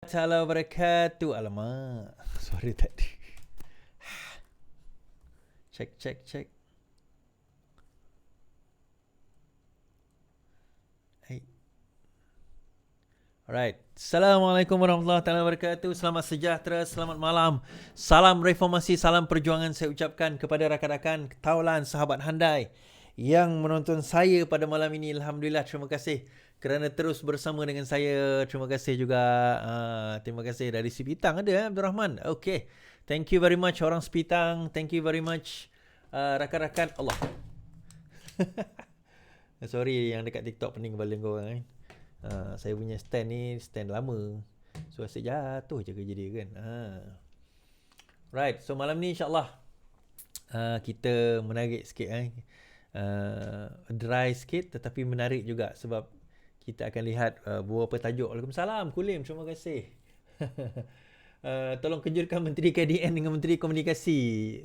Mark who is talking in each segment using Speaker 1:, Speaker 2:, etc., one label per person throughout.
Speaker 1: Assalamualaikum wabarakatuh. Alamak, suara tadi. Cek. Hai. Alright. Assalamualaikum warahmatullahi wabarakatuh. Selamat sejahtera, selamat malam. Salam reformasi, salam perjuangan saya ucapkan kepada rakan-rakan, kawalan, sahabat handai yang menonton saya pada malam ini. Alhamdulillah, terima kasih kerana terus bersama dengan saya. Terima kasih juga terima kasih dari Sipitang ada Abdul Rahman. Okay. Thank you very much orang Sipitang. Thank you very much rakan-rakan. Allah. Sorry yang dekat TikTok pening kepala korang saya punya stand ni stand lama. So asyik jatuh je kerja dia kan. Right, so malam ni insyaAllah kita menarik sikit dry sikit tetapi menarik juga sebab kita akan lihat beberapa tajuk. Waalaikumsalam Kulim, terima kasih. Tolong kejutkan Menteri KDN dengan Menteri Komunikasi.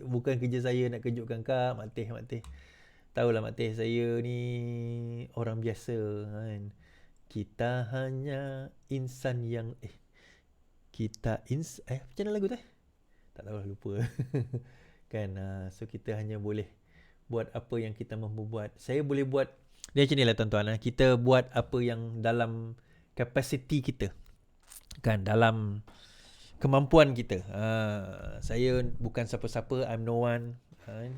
Speaker 1: Bukan kerja saya nak kejutkan kak. Mak Teh. Tahulah Mak Teh, saya ni orang biasa kan. Kita hanya insan yang macam mana lagu tu? Tak tahu, lupa. Kan so kita hanya boleh buat apa yang kita mampu buat. Saya boleh buat dia macam ni lah tuan-tuan. Kita buat apa yang dalam kapasiti kita. Kan, dalam kemampuan kita. Saya bukan siapa-siapa, I'm no one.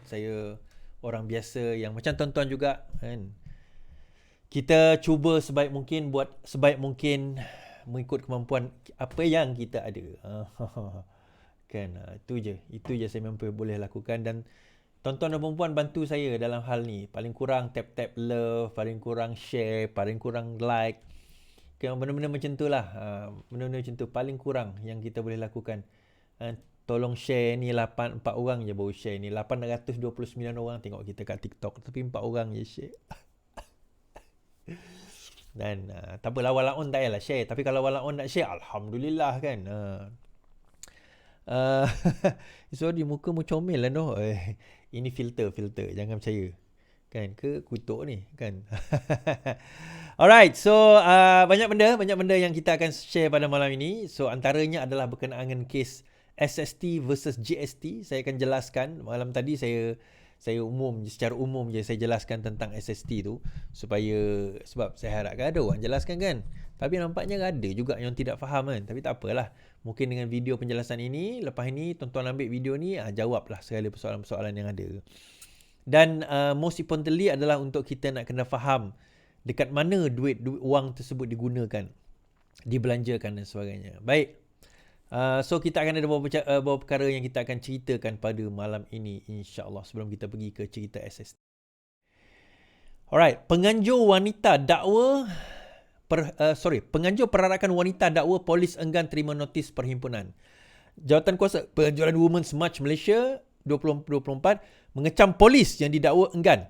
Speaker 1: Saya orang biasa yang macam tuan-tuan juga kan. Kita cuba sebaik mungkin, buat sebaik mungkin mengikut kemampuan apa yang kita ada. Kan, itu je saya mampu boleh lakukan. Dan tuan-tuan dan perempuan bantu saya dalam hal ni. Paling kurang tap love, paling kurang share, paling kurang like. Benda-benda macam tu lah. Benda-benda macam tu paling kurang yang kita boleh lakukan. Tolong share ni 4 orang je baru share ni. 829 orang tengok kita kat TikTok. Tapi 4 orang je share. Dan tak apalah, walaupun tak payahlah share. Tapi kalau walaupun nak share, Alhamdulillah kan. Sorry, muka mu comel lah no. Ini filter. Jangan percaya. Kan, ke kutuk ni kan. Alright, so banyak benda yang kita akan share pada malam ini. So antaranya adalah berkenaan dengan kes SST versus GST. Saya akan jelaskan. Malam tadi saya secara umum je saya jelaskan tentang SST tu sebab saya harapkan ada orang jelaskan kan. Tapi nampaknya ada juga yang tidak faham kan. Tapi tak apalah. Mungkin dengan video penjelasan ini, lepas ini tuan-tuan ambil video ni, jawablah segala persoalan-persoalan yang ada. Dan most importantly adalah untuk kita nak kena faham dekat mana duit wang tersebut digunakan, dibelanjakan dan sebagainya. Baik. So kita akan ada beberapa perkara yang kita akan ceritakan pada malam ini insya-Allah sebelum kita pergi ke cerita SST. Alright, penganjur perarakan wanita dakwa polis enggan terima notis perhimpunan. Jawatankuasa Penganjuran Women's March Malaysia 2024 mengecam polis yang didakwa enggan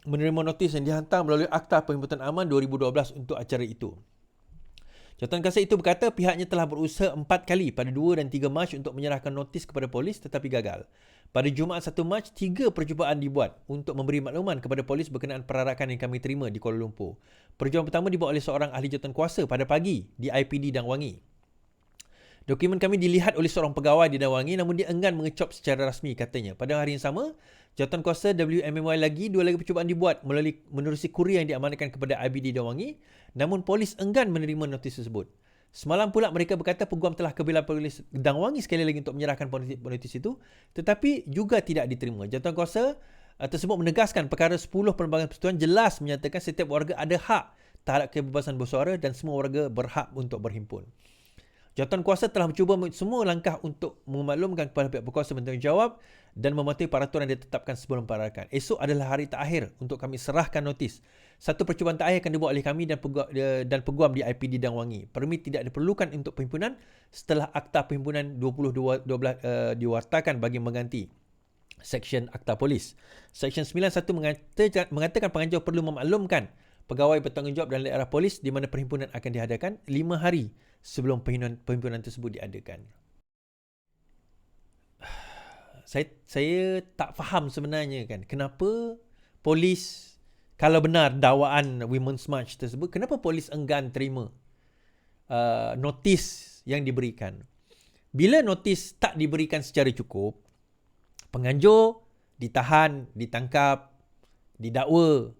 Speaker 1: menerima notis yang dihantar melalui Akta Perhimpunan Aman 2012 untuk acara itu. Jawatankuasa itu berkata pihaknya telah berusaha 4 kali pada 2 dan 3 Mac untuk menyerahkan notis kepada polis tetapi gagal. Pada Jumaat 1 Mac, 3 percubaan dibuat untuk memberi makluman kepada polis berkenaan perarakan yang kami terima di Kuala Lumpur. Perjumpaan pertama dibuat oleh seorang ahli jawatankuasa pada pagi di IPD Dan Wangi. Dokumen kami dilihat oleh seorang pegawai di Dan Wangi namun dia enggan mengecop secara rasmi katanya. Pada hari yang sama, jawatankuasa WMMY lagi 2 lagi percubaan dibuat menerusi kurir yang diamanatkan kepada IBD Dan Wangi namun polis enggan menerima notis tersebut. Semalam pula mereka berkata peguam telah ke Bilang Polis Dan Wangi sekali lagi untuk menyerahkan notis itu tetapi juga tidak diterima. Jawatankuasa tersebut menegaskan perkara 10 Perlembagaan Persekutuan jelas menyatakan setiap warga ada hak terhadap kebebasan bersuara dan semua warga berhak untuk berhimpun. Jawatankuasa telah mencuba semua langkah untuk memaklumkan kepada pihak berkuasa bertanggungjawab dan mematuhi peraturan yang ditetapkan sebelum perarakan. Esok adalah hari terakhir untuk kami serahkan notis. Satu percubaan terakhir akan dibuat oleh kami dan peguam di IPD Dan Wangi. Permit tidak diperlukan untuk perhimpunan setelah Akta Perhimpunan 2012 diwartakan bagi mengganti Seksyen Akta Polis. Seksyen 91 mengatakan penganjur perlu memaklumkan pegawai bertanggungjawab dalam daerah polis di mana perhimpunan akan diadakan 5 hari sebelum perhimpunan tersebut diadakan. Saya tak faham sebenarnya kan, kenapa polis, kalau benar dakwaan Women's March tersebut, kenapa polis enggan terima notis yang diberikan. Bila notis tak diberikan secara cukup, penganjur ditahan, ditangkap, didakwa.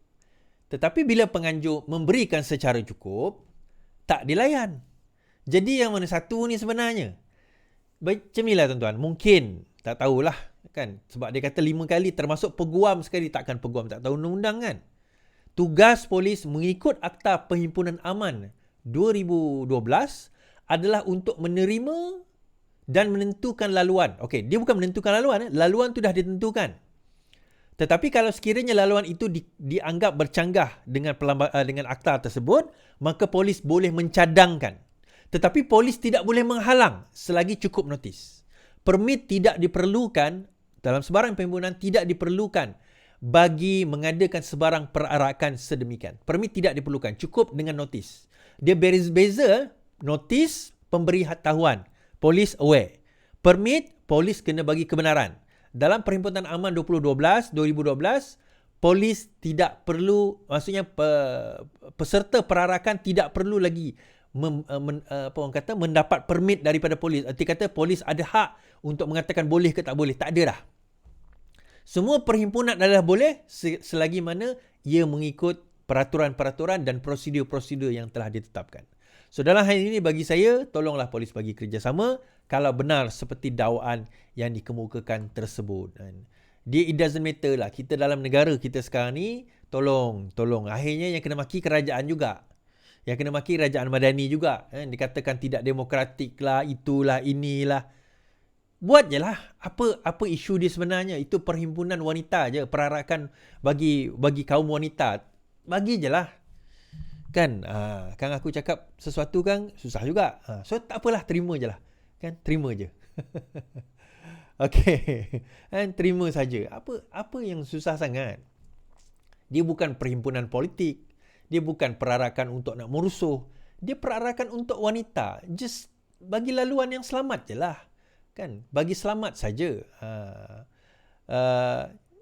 Speaker 1: Tetapi bila penganjur memberikan secara cukup, tak dilayan. Jadi yang mana satu ni sebenarnya? Macam inilah tuan-tuan. Mungkin, tak tahulah kan. Sebab dia kata 5 kali termasuk peguam sekali. Takkan peguam tak tahu undang-undang kan. Tugas polis mengikut Akta Perhimpunan Aman 2012 adalah untuk menerima dan menentukan laluan. Okey, dia bukan menentukan laluan. Laluan tu dah ditentukan. Tetapi kalau sekiranya laluan itu dianggap bercanggah dengan akta tersebut, maka polis boleh mencadangkan. Tetapi polis tidak boleh menghalang selagi cukup notis. Permit tidak diperlukan, dalam sebarang perhimpunan tidak diperlukan bagi mengadakan sebarang perarakan sedemikian. Permit tidak diperlukan, cukup dengan notis. Dia beza notis pemberi tahuan, polis aware. Permit, polis kena bagi kebenaran. Dalam Perhimpunan Aman 2012, polis tidak perlu, maksudnya peserta perarakan tidak perlu lagi mendapat permit daripada polis. Arti kata polis ada hak untuk mengatakan boleh ke tak boleh. Tak ada dah. Semua perhimpunan adalah boleh selagi mana ia mengikut peraturan-peraturan dan prosedur-prosedur yang telah ditetapkan. So dalam hal ini bagi saya, tolonglah polis bagi kerjasama kalau benar seperti dakwaan yang dikemukakan tersebut. It doesn't matter lah. Kita dalam negara kita sekarang ni, tolong. Akhirnya yang kena maki kerajaan juga. Yang kena maki kerajaan madani juga. Dikatakan tidak demokratik lah, itulah, inilah. Buat je lah. Apa isu dia sebenarnya? Itu perhimpunan wanita je. Perarakan bagi kaum wanita. Bagi je lah. Kan aku cakap sesuatu kan susah juga. So tak apalah, terima je lah. Kan, terima je. Okey. Terima saja. Apa yang susah sangat? Dia bukan perhimpunan politik. Dia bukan perarakan untuk nak merusuh. Dia perarakan untuk wanita. Just bagi laluan yang selamat je lah. Kan, bagi selamat saja.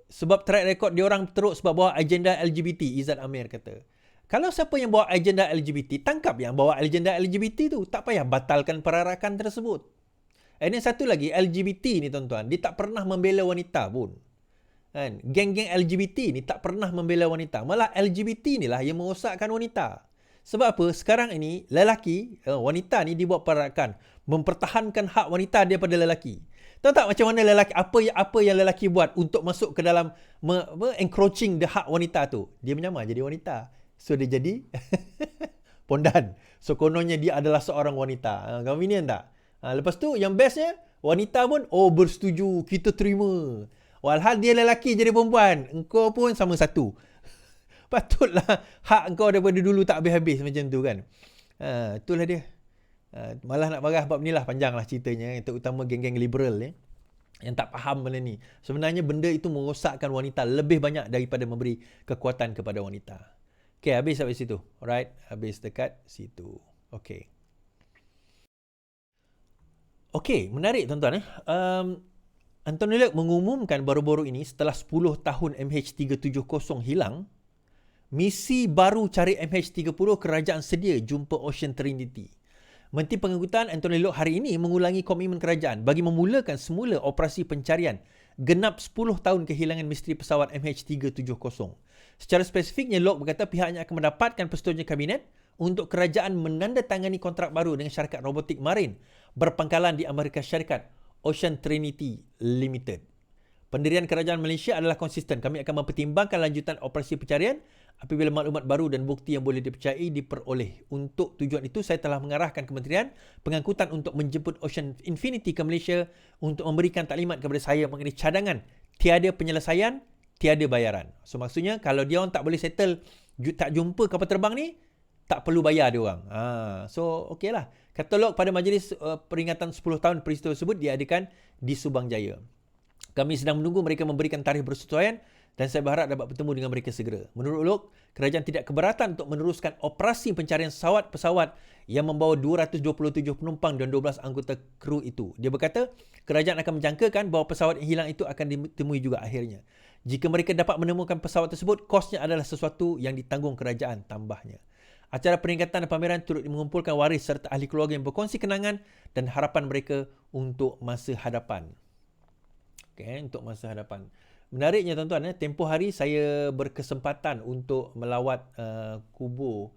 Speaker 1: Sebab track record dia orang teruk sebab bawa agenda LGBT, Izzat Amir kata. Kalau siapa yang bawa agenda LGBT, tangkap yang bawa agenda LGBT tu. Tak payah batalkan perarakan tersebut. Ini satu lagi, LGBT ni tuan-tuan, dia tak pernah membela wanita pun. Kan? Geng-geng LGBT ni tak pernah membela wanita. Malah LGBT ni lah yang merosakkan wanita. Sebab apa? Sekarang ini, lelaki, wanita ni dibuat perarakan. Mempertahankan hak wanita daripada lelaki. Tahu tak macam mana lelaki, apa yang lelaki buat untuk masuk ke dalam encroaching the hak wanita tu? Dia menyamar jadi wanita. So dia jadi pondan. So kononnya dia adalah seorang wanita. Convenient tak? Lepas tu yang bestnya, wanita pun bersetuju, kita terima. Walhal dia lelaki jadi perempuan, engkau pun sama satu. Patutlah hak engkau daripada dulu tak habis-habis macam tu kan. Itulah dia. Malah nak marah bab ni lah, panjang lah ceritanya. Terutama geng-geng liberal yang tak faham benda ni. Sebenarnya benda itu merosakkan wanita lebih banyak daripada memberi kekuatan kepada wanita. Okay, habis sampai situ. Alright, habis dekat situ. Okay, menarik tuan-tuan. Anthony Loke mengumumkan baru-baru ini setelah 10 tahun MH370 hilang, misi baru cari MH30 kerajaan sedia jumpa Ocean Trinity. Menteri Pengangkutan Anthony Loke hari ini mengulangi komitmen kerajaan bagi memulakan semula operasi pencarian genap 10 tahun kehilangan misteri pesawat MH370. Secara spesifiknya, Loke berkata pihaknya akan mendapatkan persetujuan kabinet untuk kerajaan menandatangani kontrak baru dengan syarikat robotik marin berpangkalan di Amerika Syarikat, Ocean Trinity Limited. Pendirian kerajaan Malaysia adalah konsisten. Kami akan mempertimbangkan lanjutan operasi pencarian apabila maklumat baru dan bukti yang boleh dipercayai diperoleh. Untuk tujuan itu, saya telah mengarahkan Kementerian Pengangkutan untuk menjemput Ocean Infinity ke Malaysia untuk memberikan taklimat kepada saya mengenai cadangan tiada penyelesaian, tiada bayaran. So maksudnya kalau dia orang tak boleh settle, tak jumpa kapal terbang ni, tak perlu bayar dia orang. So okey lah. Katalog pada majlis peringatan 10 tahun peristiwa tersebut diadakan di Subang Jaya. Kami sedang menunggu mereka memberikan tarikh persetujuan dan saya berharap dapat bertemu dengan mereka segera. Menurut Loke, kerajaan tidak keberatan untuk meneruskan operasi pencarian pesawat yang membawa 227 penumpang dan 12 anggota kru itu. Dia berkata, kerajaan akan menjangkakan bahawa pesawat yang hilang itu akan ditemui juga akhirnya. Jika mereka dapat menemukan pesawat tersebut, kosnya adalah sesuatu yang ditanggung kerajaan, tambahnya. Acara peringkatan dan pameran turut mengumpulkan waris serta ahli keluarga yang berkongsi kenangan dan harapan mereka untuk masa hadapan. Okay, untuk masa hadapan. Menariknya tuan-tuan, tempoh hari saya berkesempatan untuk melawat kubur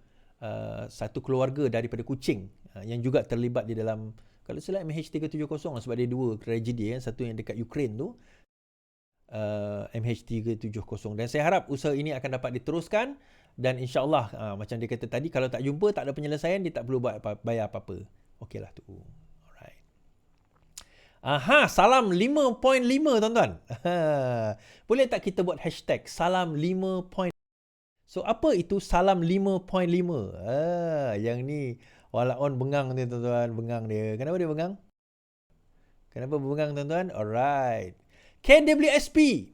Speaker 1: satu keluarga daripada Kuching yang juga terlibat di dalam, kalau silap, MH370 sebab dia dua tragedi, satu yang dekat Ukraine tu, MH370, dan saya harap usaha ini akan dapat diteruskan dan insya-Allah macam dia kata tadi, kalau tak jumpa, tak ada penyelesaian, dia tak perlu bayar apa-apa. Okeylah tu. Alright. Aha, salam 5.5 tuan-tuan. Boleh tak kita buat hashtag salam 5. So apa itu salam 5.5? Yang ni walaupun bengang dia tuan-tuan, bengang dia. Kenapa dia bengang? Kenapa bengang tuan-tuan? Alright. KWSP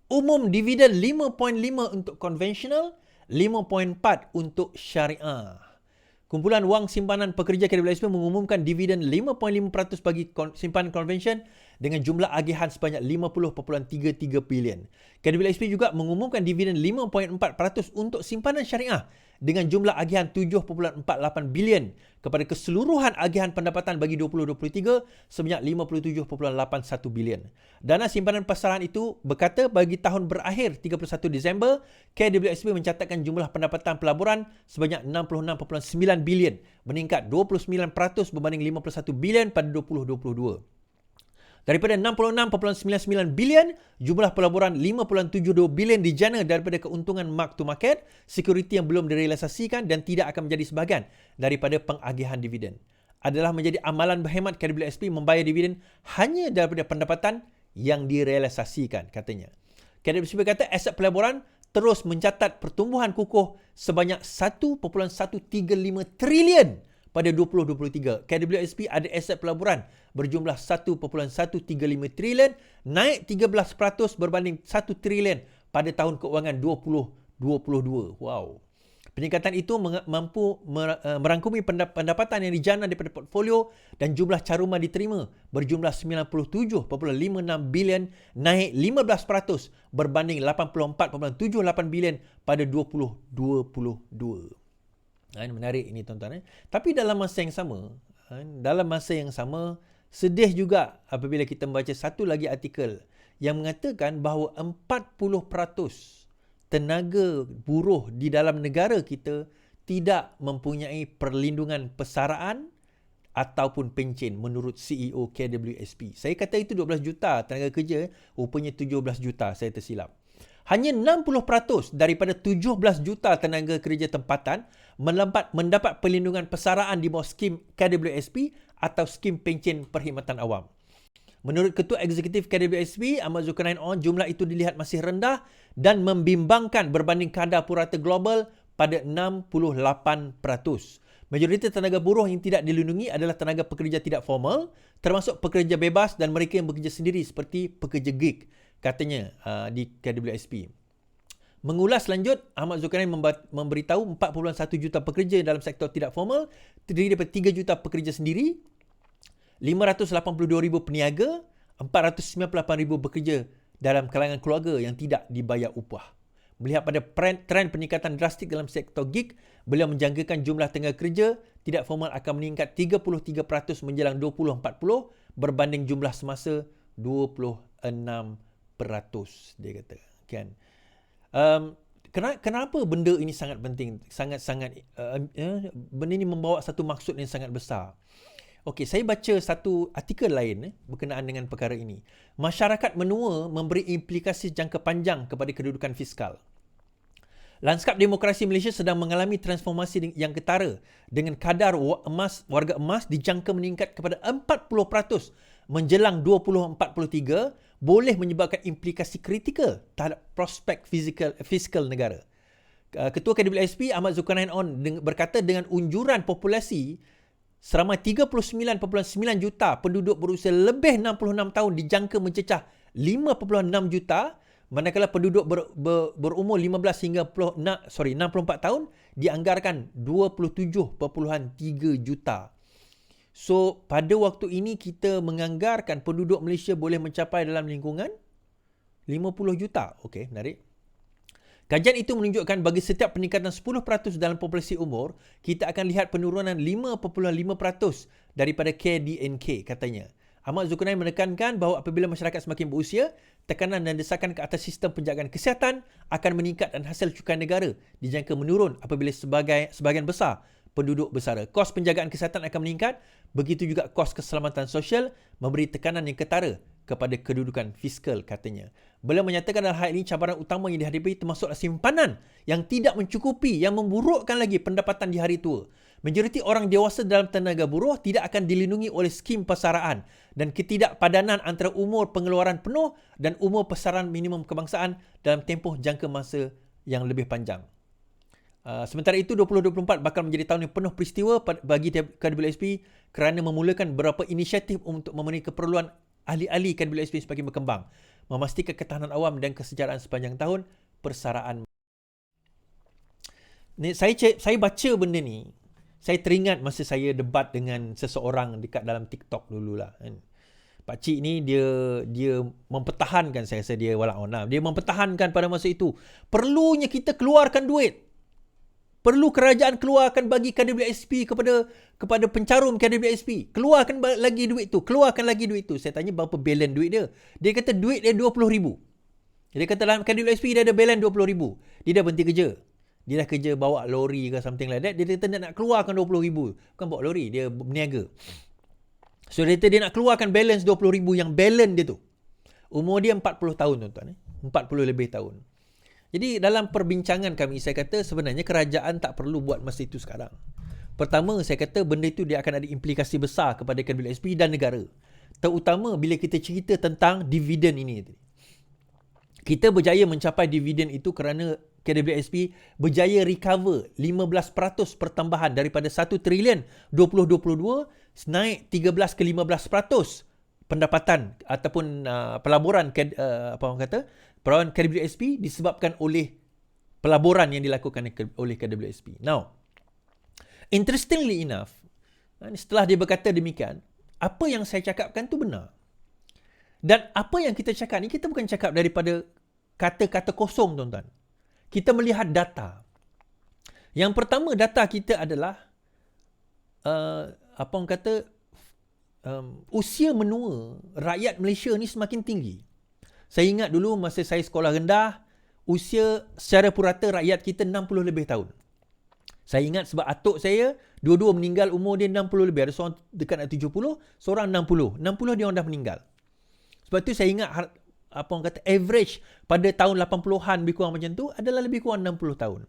Speaker 1: umum dividen 5.5 untuk konvensional, 5.4 untuk syariah. Kumpulan wang simpanan pekerja KWSP mengumumkan dividen 5.5% bagi simpanan konvension dengan jumlah agihan sebanyak 50.33 bilion. KWSP juga mengumumkan dividen 5.4% untuk simpanan syariah dengan jumlah agihan 7.48 bilion kepada keseluruhan agihan pendapatan bagi 2023 sebanyak 57.81 bilion. Dana simpanan pasaran itu berkata bagi tahun berakhir 31 Disember, KWSP mencatatkan jumlah pendapatan pelaburan sebanyak 66.9 bilion, meningkat 29% berbanding 51 bilion pada 2022. Daripada 66.99 bilion, jumlah pelaburan 5.72 bilion dijana daripada keuntungan mark to market, security yang belum direalisasikan dan tidak akan menjadi sebahagian daripada pengagihan dividen. Adalah menjadi amalan berhemat KWSP membayar dividen hanya daripada pendapatan yang direalisasikan, katanya. KWSP kata aset pelaburan terus mencatat pertumbuhan kukuh sebanyak 1.135 trilion pada 2023. KWSP ada aset pelaburan berjumlah 1.135 trilion, naik 13% berbanding 1 trilion pada tahun keuangan 2022. Wow. Peningkatan itu mampu merangkumi pendapatan yang dijana daripada portfolio dan jumlah caruman diterima berjumlah 97.56 bilion, naik 15% berbanding 84.78 bilion pada 2022. Menarik ini tuan-tuan. Tapi dalam masa yang sama, sedih juga apabila kita membaca satu lagi artikel yang mengatakan bahawa 40% tenaga buruh di dalam negara kita tidak mempunyai perlindungan persaraan ataupun pencen menurut CEO KWSP. Saya kata itu 12 juta tenaga kerja, rupanya 17 juta, saya tersilap. Hanya 60% daripada 17 juta tenaga kerja tempatan mendapat perlindungan persaraan di bawah skim KWSP atau skim pencen perkhidmatan awam. Menurut Ketua Eksekutif KWSP, Ahmad Zulkarnain On, jumlah itu dilihat masih rendah dan membimbangkan berbanding kadar purata global pada 68%. Majoriti tenaga buruh yang tidak dilindungi adalah tenaga pekerja tidak formal, termasuk pekerja bebas dan mereka yang bekerja sendiri seperti pekerja gig, katanya di KWSP. Mengulas lanjut, Ahmad Zulkarnain memberitahu 4.1 juta pekerja dalam sektor tidak formal, terdiri daripada 3 juta pekerja sendiri, 582,000 peniaga, 498,000 bekerja dalam kalangan keluarga yang tidak dibayar upah. Melihat pada trend peningkatan drastik dalam sektor gig, beliau menjangkakan jumlah tenaga kerja tidak formal akan meningkat 33% menjelang 2040 berbanding jumlah semasa 26%, dia kata. Kan? Kenapa benda ini sangat penting? Benda ini membawa satu maksud yang sangat besar. Okey, saya baca satu artikel lain berkenaan dengan perkara ini. Masyarakat menua memberi implikasi jangka panjang kepada kedudukan fiskal. Lanskap demokrasi Malaysia sedang mengalami transformasi yang ketara dengan kadar warga emas dijangka meningkat kepada 40% menjelang 2043, boleh menyebabkan implikasi kritikal terhadap prospek fiskal negara. Ketua KWSP Ahmad Zulkarnain On berkata dengan unjuran populasi seramai 39.9 juta penduduk berusia lebih 66 tahun dijangka mencecah 5.6 juta, manakala penduduk berumur 15 hingga 64 tahun dianggarkan 27.3 juta. So, pada waktu ini kita menganggarkan penduduk Malaysia boleh mencapai dalam lingkungan 50 juta. Okey, menarik. Kajian itu menunjukkan bagi setiap peningkatan 10% dalam populasi umur, kita akan lihat penurunan 5.5% daripada KDNK, katanya. Ahmad Zulkarnain menekankan bahawa apabila masyarakat semakin berusia, tekanan dan desakan ke atas sistem penjagaan kesihatan akan meningkat dan hasil cukai negara dijangka menurun apabila sebahagian besar penduduk bersara. Kos penjagaan kesihatan akan meningkat, begitu juga kos keselamatan sosial, memberi tekanan yang ketara kepada kedudukan fiskal, katanya. Beliau menyatakan dalam hal ini cabaran utama yang dihadapi termasuklah simpanan yang tidak mencukupi, yang memburukkan lagi pendapatan di hari tua. Majoriti orang dewasa dalam tenaga buruh tidak akan dilindungi oleh skim persaraan dan ketidakpadanan antara umur pengeluaran penuh dan umur persaraan minimum kebangsaan dalam tempoh jangka masa yang lebih panjang. Sementara itu, 2024 bakal menjadi tahun yang penuh peristiwa bagi KWSP kerana memulakan beberapa inisiatif untuk memenuhi keperluan ahli-ahli KWSP semakin berkembang, memastikan ketahanan awam dan kesejahteraan sepanjang tahun persaraan. Saya baca benda ni, saya teringat masa saya debat dengan seseorang dekat dalam TikTok dululah kan. Pakcik ni dia mempertahankan, saya rasa dia walak-walak, dia mempertahankan pada masa itu perlunya kita keluarkan duit. Perlu kerajaan keluarkan bagi KWSP kepada pencarum KWSP. Keluarkan lagi duit tu. Keluarkan lagi duit tu. Saya tanya berapa balance duit dia. Dia kata duit dia 20,000. Dia kata dalam KWSP dia ada balance 20,000. Dia dah berhenti kerja. Dia dah kerja bawa lori ke something like that. Dia kata dia nak keluarkan 20,000. Bukan bawa lori, dia berniaga. So dia kata dia nak keluarkan balance 20,000 yang balance dia tu. Umur dia 40 tahun tuan-tuan. 40 lebih tahun. Jadi dalam perbincangan kami, saya kata sebenarnya kerajaan tak perlu buat masa itu sekarang. Pertama, saya kata benda itu dia akan ada implikasi besar kepada KWSP dan negara. Terutama bila kita cerita tentang dividen ini. Kita berjaya mencapai dividen itu kerana KWSP berjaya recover 15% pertambahan daripada 1 trilion 2022 naik 13 ke 15% pendapatan ataupun pelaburan perawan KWSP disebabkan oleh pelaburan yang dilakukan oleh KWSP. Now, interestingly enough, setelah dia berkata demikian, apa yang saya cakapkan tu benar. Dan apa yang kita cakap ni, kita bukan cakap daripada kata-kata kosong, tuan-tuan. Kita melihat data. Yang pertama, data kita adalah usia menua rakyat Malaysia ni semakin tinggi. Saya ingat dulu masa saya sekolah rendah, usia secara purata rakyat kita 60 lebih tahun. Saya ingat sebab atuk saya, dua-dua meninggal umur dia 60 lebih. Ada seorang dekat nak 70, seorang 60. 60 dia orang dah meninggal. Sebab tu saya ingat average pada tahun 80-an lebih kurang macam tu adalah lebih kurang 60 tahun.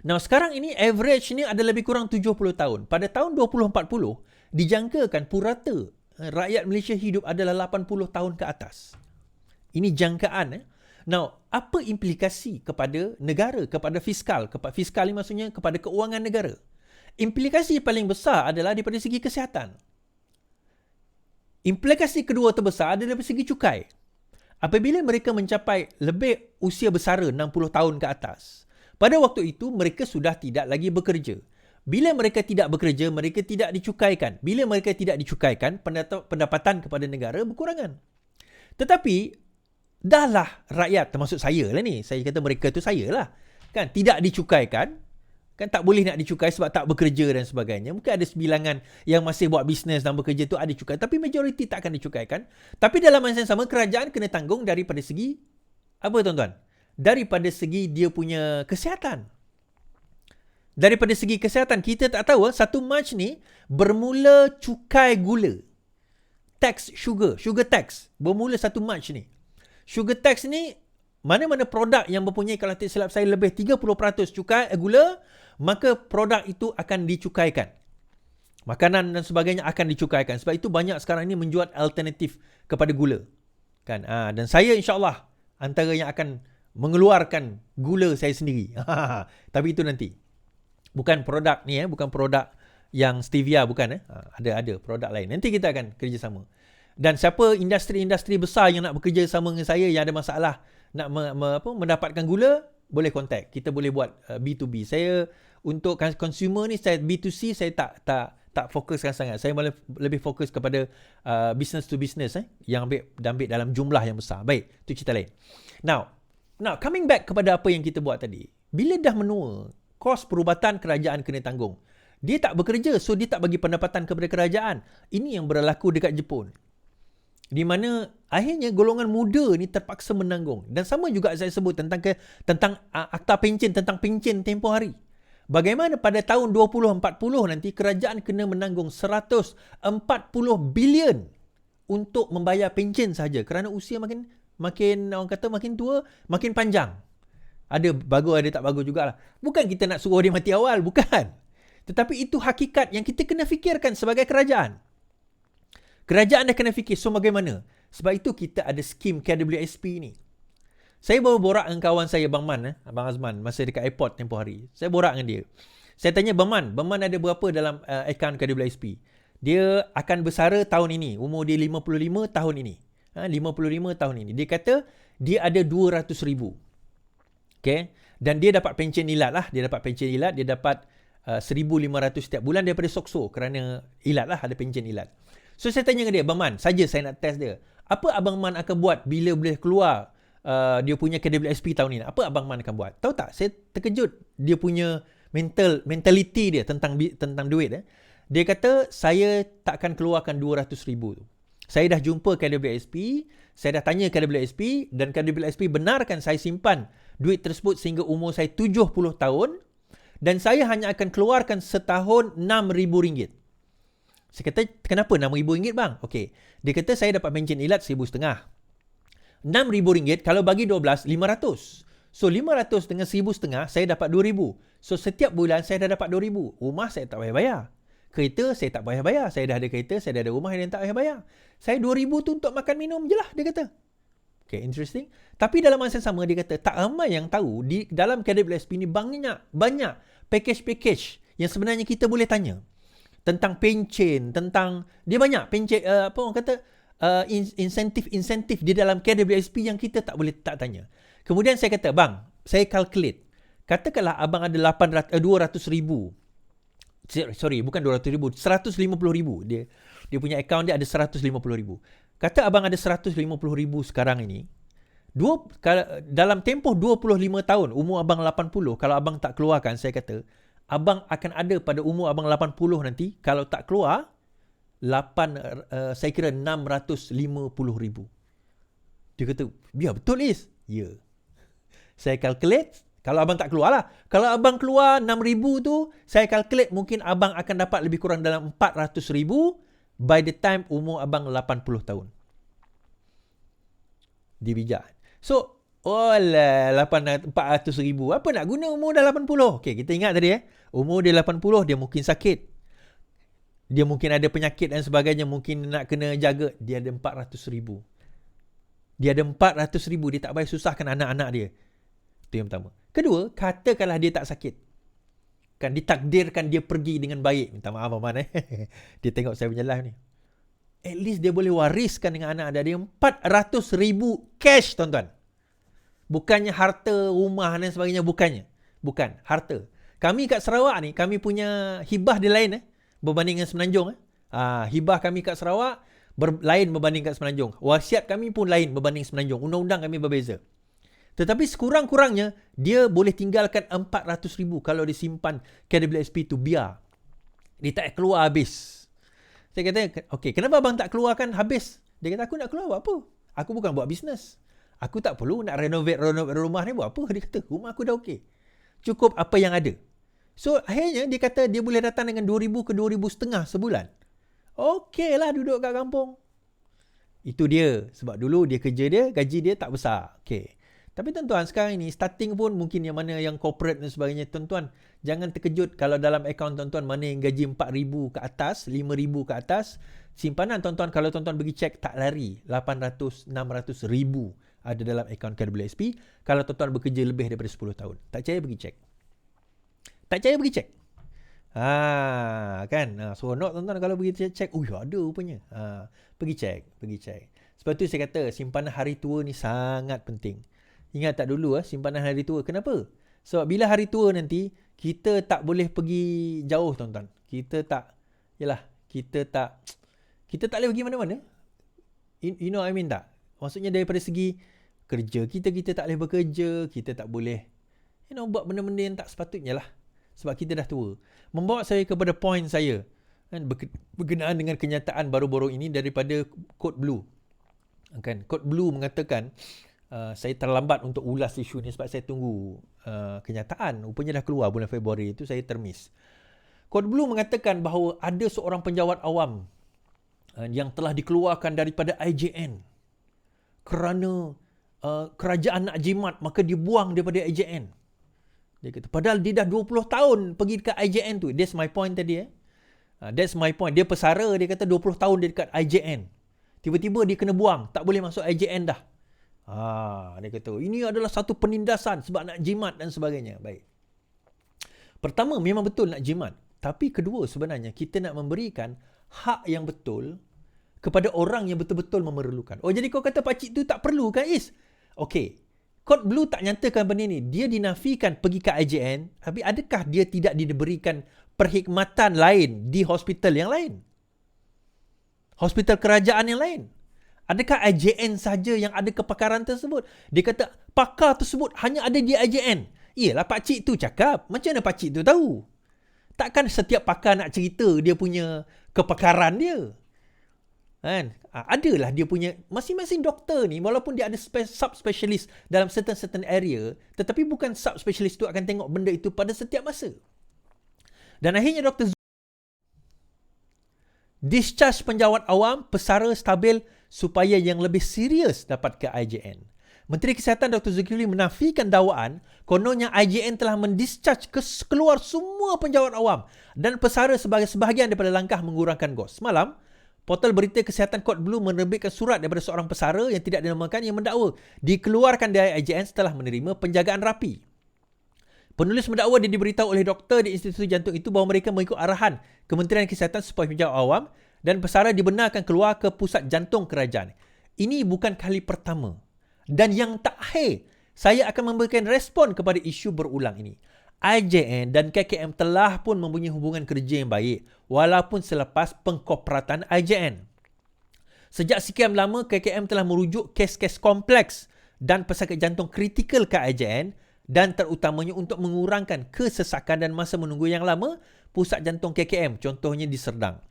Speaker 1: Nah, sekarang ini average ni adalah lebih kurang 70 tahun. Pada tahun 2040, dijangkakan purata rakyat Malaysia hidup adalah 80 tahun ke atas. Ini jangkaan. Now, apa implikasi kepada negara, kepada fiskal? Fiskal ni maksudnya kepada keuangan negara. Implikasi paling besar adalah daripada segi kesihatan. Implikasi kedua terbesar adalah dari segi cukai. Apabila mereka mencapai lebih usia bersara 60 tahun ke atas, pada waktu itu mereka sudah tidak lagi bekerja. Bila mereka tidak bekerja, mereka tidak dicukaikan. Bila mereka tidak dicukaikan, pendapatan kepada negara berkurangan. Tetapi dahlah rakyat, termasuk saya lah ni, saya kata mereka tu saya lah, kan, tidak dicukaikan, kan tak boleh nak dicukai sebab tak bekerja dan sebagainya. Mungkin ada sebilangan yang masih buat bisnes dan bekerja tu ada cukai, tapi majoriti tak akan dicukaikan. Tapi dalam masa yang sama, kerajaan kena tanggung daripada segi apa, tuan-tuan? Daripada segi dia punya kesihatan. Daripada segi kesihatan, kita tak tahu 1 Mac ni bermula cukai gula, tax sugar tax bermula 1 Mac ni. Sugar tax ni, mana-mana produk yang mempunyai, kalau tak silap saya, lebih 30% cukai gula, maka produk itu akan dicukaikan. Makanan dan sebagainya akan dicukaikan. Sebab itu banyak sekarang ini menjual alternatif kepada gula. Kan? Dan saya insyaAllah antara yang akan mengeluarkan gula saya sendiri. Tapi itu nanti. Bukan produk ni, bukan produk yang stevia, bukan. Ada produk lain. Nanti kita akan kerjasama. Dan siapa industri-industri besar yang nak bekerja sama dengan saya yang ada masalah nak mendapatkan gula, boleh contact. Kita boleh buat B2B. Saya untuk consumer ni, saya B2C saya tak fokuskan sangat. Saya malah lebih fokus kepada business to business yang ambil dalam jumlah yang besar. Baik, itu cerita lain. Now, Now, coming back kepada apa yang kita buat tadi. Bila dah menua, kos perubatan kerajaan kena tanggung. Dia tak bekerja, so dia tak bagi pendapatan kepada kerajaan. Ini yang berlaku dekat Jepun. Di mana akhirnya golongan muda ni terpaksa menanggung. Dan sama juga saya sebut tentang akta pencen, tentang pencen tempoh hari. Bagaimana pada tahun 2040 nanti kerajaan kena menanggung 140 bilion untuk membayar pencen saja kerana usia makin orang kata makin tua, makin panjang. Ada bagus, ada tak bagus jugalah. Bukan kita nak suruh dia mati awal, bukan. Tetapi itu hakikat yang kita kena fikirkan sebagai kerajaan. Kerajaan dah kena fikir, so bagaimana? Sebab itu kita ada skim KWSP ni. Saya baru borak dengan kawan saya, Bang Man, Abang Azman, masa dekat airport tempoh hari. Saya borak dengan dia. Saya tanya, Bang Man ada berapa dalam akaun KWSP? Dia akan bersara tahun ini. Umur dia 55 tahun ini. 55 tahun ini. Dia kata, dia ada 200,000. Okay? Dan dia dapat pencen ilat lah. Dia dapat 1,500 setiap bulan daripada SOKSO kerana ilat lah, ada pencen ilat. So saya tanya dengan dia, Abang Man, saja saya nak test dia. Apa Abang Man akan buat bila boleh keluar dia punya KWSP tahun ini? Apa Abang Man akan buat? Tahu tak, saya terkejut dia punya mentality dia tentang duit. Dia kata, saya tak akan keluarkan 200,000 tu. Saya dah jumpa KWSP, saya dah tanya KWSP dan KWSP benarkan saya simpan duit tersebut sehingga umur saya 70 tahun dan saya hanya akan keluarkan setahun RM6,000. Saya kata, kenapa RM6,000 bang? Okey. Dia kata, saya dapat pencen ilat RM1,500. RM6,000 kalau bagi 12, 500. So 500 dengan 1,500, saya dapat 2,000. So setiap bulan saya dah dapat 2,000. Rumah saya tak payah bayar. Kereta saya tak payah bayar. Saya dah ada kereta, saya dah ada rumah yang tak payah bayar. Saya 2,000 tu untuk makan minum je lah, dia kata. Okay, interesting. Tapi dalam masa yang sama, dia kata, tak ramai yang tahu, di dalam KWSP ni banyak package-package yang sebenarnya kita boleh tanya. Tentang pencen, tentang dia banyak pencen, apa orang kata, insentif di dalam KWSP yang kita tak boleh tak tanya. Kemudian saya kata, bang, saya calculate. Katakanlah abang ada 200,000. Sorry, bukan 200,000, 150,000. Dia punya akaun dia ada 150,000. Kata abang ada 150,000 sekarang ini. Dalam tempoh 25 tahun, umur abang 80, kalau abang tak keluarkan, saya kata, abang akan ada pada umur abang 80 nanti, kalau tak keluar, saya kira 650,000. Dia kata, ya betul Is. Ya. Saya calculate, kalau abang tak keluar lah. Kalau abang keluar 6,000 tu, saya calculate mungkin abang akan dapat lebih kurang dalam 400,000 by the time umur abang 80 tahun. Dia bijak. So, 400,000. Apa nak guna umur dah 80? Okay, kita ingat tadi umur dia 80, dia mungkin sakit. Dia mungkin ada penyakit dan sebagainya, mungkin nak kena jaga. Dia ada 400,000. Dia ada 400,000, dia tak payah susahkan anak-anak dia. Itu yang pertama. Kedua, katakanlah dia tak sakit. Kan ditakdirkan dia pergi dengan baik. Minta maaf Aman dia tengok saya punya live ni. At least dia boleh wariskan dengan anak dia 400,000 cash, tuan-tuan. Bukannya harta, rumah dan sebagainya, bukannya. Bukan, harta. Kami kat Sarawak ni, kami punya hibah dia lain berbanding dengan Semenanjung. Hibah kami kat Sarawak lain berbanding kat Semenanjung. Wasiat kami pun lain berbanding Semenanjung. Undang-undang kami berbeza. Tetapi sekurang-kurangnya, dia boleh tinggalkan 400,000 kalau dia simpan KWSP tu biar. Dia tak keluar habis. Saya kata, okay, kenapa abang tak keluarkan habis? Dia kata, aku nak keluar buat apa? Aku bukan buat bisnes. Aku tak perlu nak renovate rumah ni buat apa? Dia kata, rumah aku dah okey. Cukup apa yang ada. So, akhirnya dia kata dia boleh datang dengan 2,000 ke 2,500 sebulan. Okey lah duduk kat kampung. Itu dia. Sebab dulu dia kerja dia, gaji dia tak besar. Okey. Tapi tuan-tuan, sekarang ini starting pun mungkin yang mana yang corporate dan sebagainya. Tuan-tuan, jangan terkejut kalau dalam akaun tuan-tuan mana yang gaji 4,000 ke atas, 5,000 ke atas. Simpanan tuan-tuan, kalau tuan-tuan pergi cek, tak lari 800, 600 ribu ada dalam akaun KWSP. Kalau tuan-tuan bekerja lebih daripada 10 tahun. Tak percaya pergi cek. Tak percaya pergi cek. Kan? Seronok tuan-tuan kalau pergi cek. Ada rupanya. Pergi cek. Sebab tu saya kata simpanan hari tua ni sangat penting. Ingat tak dulu simpanan hari tua. Kenapa? Sebab bila hari tua nanti, kita tak boleh pergi jauh tuan-tuan. Kita tak boleh pergi mana-mana. You know what I mean tak? Maksudnya daripada segi kerja kita tak boleh bekerja, kita tak boleh buat benda-benda yang tak sepatutnya lah. Sebab kita dah tua. Membawa saya kepada point saya kan, berkenaan dengan kenyataan baru-baru ini daripada Code Blue. Kan, Code Blue mengatakan saya terlambat untuk ulas isu ni sebab saya tunggu kenyataan. Rupanya dah keluar bulan Februari, itu saya termiss. Code Blue mengatakan bahawa ada seorang penjawat awam yang telah dikeluarkan daripada IJN kerana kerajaan nak jimat, maka dibuang daripada IJN. Dia kata, padahal dia dah 20 tahun pergi dekat IJN tu. That's my point tadi. That's my point. Dia pesara, dia kata 20 tahun dia dekat IJN. Tiba-tiba dia kena buang. Tak boleh masuk IJN dah. Dia kata, ini adalah satu penindasan sebab nak jimat dan sebagainya. Baik. Pertama, memang betul nak jimat. Tapi kedua, sebenarnya kita nak memberikan hak yang betul kepada orang yang betul-betul memerlukan. Oh, jadi kau kata pakcik tu tak perlu kan, Is? Okey. Code Blue tak nyatakan benda ni. Dia dinafikan pergi ke IJN. Tapi adakah dia tidak diberikan perkhidmatan lain di hospital yang lain? Hospital kerajaan yang lain? Adakah IJN saja yang ada kepakaran tersebut? Dia kata pakar tersebut hanya ada di IJN. Iyalah pakcik tu cakap. Macam mana pakcik tu tahu? Takkan setiap pakar nak cerita dia punya kepakaran dia. Kan? Adalah dia punya, masing-masing doktor ni walaupun dia ada subspecialist dalam certain area, tetapi bukan subspecialist tu akan tengok benda itu pada setiap masa. Dan akhirnya Dr. discharge penjawat awam, pesara stabil supaya yang lebih serius dapat ke IJN. Menteri Kesihatan Dr. Zulkifli menafikan dakwaan kononnya IJN telah mendischarge keluar semua penjawat awam dan pesara sebagai sebahagian daripada langkah mengurangkan kos. Semalam, portal berita kesihatan Code Blue menerbitkan surat daripada seorang pesara yang tidak dinamakan yang mendakwa dikeluarkan dari IJN setelah menerima penjagaan rapi. Penulis mendakwa dia diberitahu oleh doktor di institusi jantung itu bahawa mereka mengikut arahan Kementerian Kesihatan supaya penjawat awam dan pesara dibenarkan keluar ke pusat jantung kerajaan. Ini bukan kali pertama. Dan yang terakhir, saya akan memberikan respon kepada isu berulang ini. IJN dan KKM telah pun mempunyai hubungan kerja yang baik walaupun selepas pengkorporatan IJN. Sejak sekian lama, KKM telah merujuk kes-kes kompleks dan pesakit jantung kritikal ke IJN dan terutamanya untuk mengurangkan kesesakan dan masa menunggu yang lama pusat jantung KKM, contohnya di Serdang.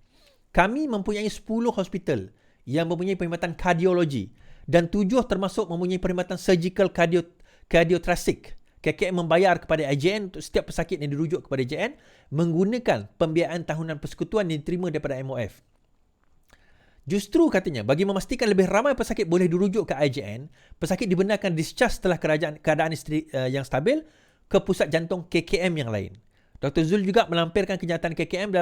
Speaker 1: Kami mempunyai 10 hospital yang mempunyai perkhidmatan kardiologi dan 7 termasuk mempunyai perkhidmatan surgical cardiothoracic. KKM membayar kepada IJN untuk setiap pesakit yang dirujuk kepada IJN menggunakan pembiayaan tahunan persekutuan yang diterima daripada MOF. Justru katanya, bagi memastikan lebih ramai pesakit boleh dirujuk ke IJN, pesakit dibenarkan discharge setelah keadaan yang stabil ke pusat jantung KKM yang lain. Dr. Zul juga melampirkan kenyataan KKM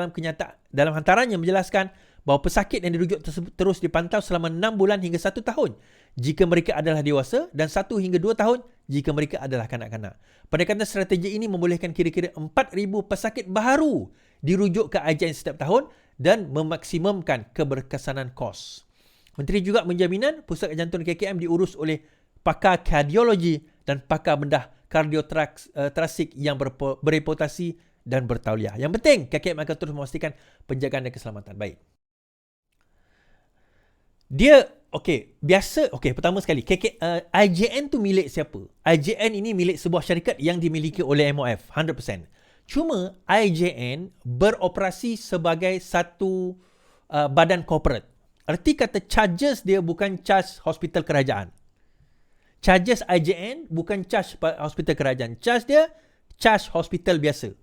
Speaker 1: dalam hantarannya menjelaskan bahawa pesakit yang dirujuk tersebut terus dipantau selama 6 bulan hingga 1 tahun jika mereka adalah dewasa dan 1 hingga 2 tahun jika mereka adalah kanak-kanak. Pendekatan strategi ini membolehkan kira-kira 4,000 pesakit baru dirujuk ke IJN setiap tahun dan memaksimumkan keberkesanan kos. Menteri juga menjaminan pusat jantung KKM diurus oleh pakar kardiologi dan pakar bedah kardiothoracic yang bereputasi dan bertauliah. Yang penting, KKM akan terus memastikan penjagaan dan keselamatan. Baik. Pertama sekali, IJN tu milik siapa? IJN ini milik sebuah syarikat yang dimiliki oleh MOF, 100%. Cuma, IJN beroperasi sebagai satu badan corporate. Erti kata charges dia bukan charge hospital kerajaan. Charges IJN bukan charge hospital kerajaan. Charge dia, charge hospital biasa.